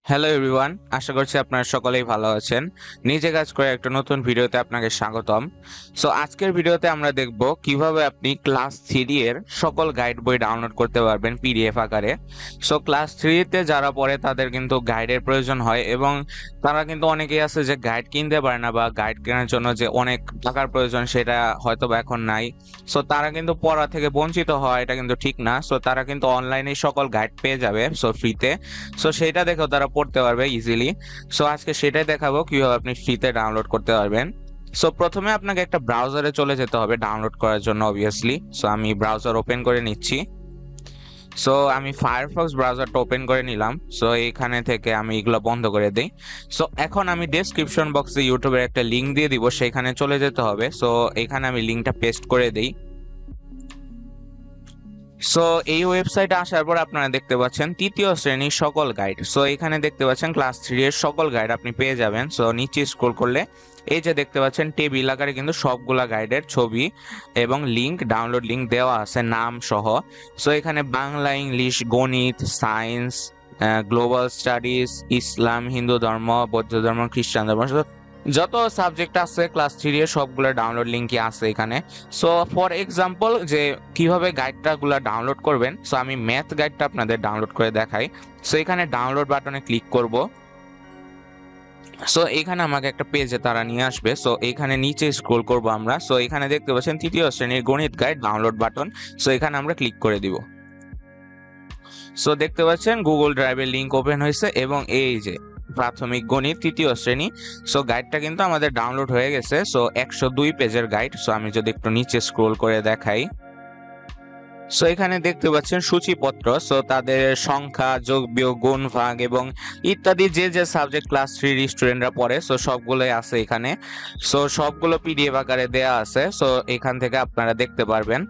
Hello everyone, আশা করছি আপনারা সকলেই ভালো আছেন। নিজে কাজ করে একটা নতুন ভিডিওতে আপনাকে স্বাগতম। সো আজকের ভিডিওতে আমরা দেখব কিভাবে আপনি ক্লাস 3 এর সকল গাইড বই ডাউনলোড করতে পারবেন পিডিএফ আকারে। সো ক্লাস 3 তে যারা পড়ে তাদের কিন্তু গাইডের প্রয়োজন হয় এবং তারা কিন্তু অনেকেই আছে যে গাইড কিনতে পারে না বা গাইড কেনার জন্য যে অনেক টাকার প্রয়োজন সেটা হয়তো বা এখন নাই। সো তারা কিন্তু পড়া থেকে বঞ্চিত হয়, এটা কিন্তু ঠিক না। সো তারা কিন্তু অনলাইনে সকল গাইড পেয়ে যাবে সো ফ্রিতে। সো সেটা দেখেও তারা পড়তে পারবে ইজিলি। সো আজকে সেটাই দেখাবো কিভাবে আপনি ফ্রিতে ডাউনলোড করতে পারবেন। সো প্রথমে আপনাকে একটা ব্রাউজারে চলে যেতে হবে ডাউনলোড করার জন্য অবভিয়াসলি। সো আমি ব্রাউজার ওপেন করে নিচ্ছি। সো আমি ফায়ারফক্স ব্রাউজারটা ওপেন করে নিলাম। সো এখানে থেকে আমি এগুলো বন্ধ করে দিই। সো এখন আমি ডেসক্রিপশন বক্সে ইউটিউবের একটা লিঙ্ক দিয়ে দিব, সেখানে চলে যেতে হবে। সো এখানে আমি লিঙ্কটা পেস্ট করে দিই। সো এই ওয়েবসাইটে আসার পর আপনারা দেখতে পাচ্ছেন তৃতীয় শ্রেণীর সকল গাইড। সো এখানে দেখতে পাচ্ছেন ক্লাস 3 এর সকল গাইড আপনি পেয়ে যাবেন। সো নিচে স্ক্রল করলে এই যে দেখতে পাচ্ছেন টেবিল আকারে কিন্তু সবগুলা গাইডের ছবি এবং লিংক, ডাউনলোড লিংক দেওয়া আছে নাম সহ। সো এখানে বাংলা, ইংলিশ, গণিত, সায়েন্স, গ্লোবাল স্টাডিজ, ইসলাম, হিন্দু ধর্ম, বৌদ্ধ ধর্ম, খ্রিস্টান ধর্ম, যত সাবজেক্ট আছে ক্লাস 3 এর সবগুলো ডাউনলোড লিংকই আছে এখানে। সো ফর এক্সাম্পল যে কিভাবে গাইডটা গুলা ডাউনলোড করবেন, সো আমি ম্যাথ গাইডটা আপনাদের ডাউনলোড করে দেখাই। সো এখানে ডাউনলোড বাটনে ক্লিক করব। সো এখানে আমাকে একটা পেজে তারা নিয়ে আসবে। সো এখানে নিচে স্ক্রল করব আমরা। সো এখানে দেখতে পাচ্ছেন তৃতীয় শ্রেণীর গণিত গাইড ডাউনলোড বাটন। সো এখানে আমরা ক্লিক করে দিব। সো দেখতে পাচ্ছেন গুগল ড্রাইভের লিংক ওপেন হয়েছে এবং এই যে প্রাথমিক গণিত তৃতীয় শ্রেণী। সো গাইডটা কিন্তু আমাদের ডাউনলোড হয়ে গেছে। সো 102 পেজের গাইড। সো আমি যদি একটু নিচে স্ক্রল করে দেখাই, সো এখানে দেখতে পাচ্ছেন সূচিপত্র। সো তাদের সংখ্যা, যোগ বিয়োগ, গুণ ভাগ এবং ইত্যাদি যে যে সাবজেক্ট ক্লাস 3 স্টুডেন্টরা পড়ে সো সবগুলোই আছে এখানে। সো সবগুলো পিডিএফ আকারে দেয়া আছে। সো এখান থেকে আপনারা দেখতে পারবেন।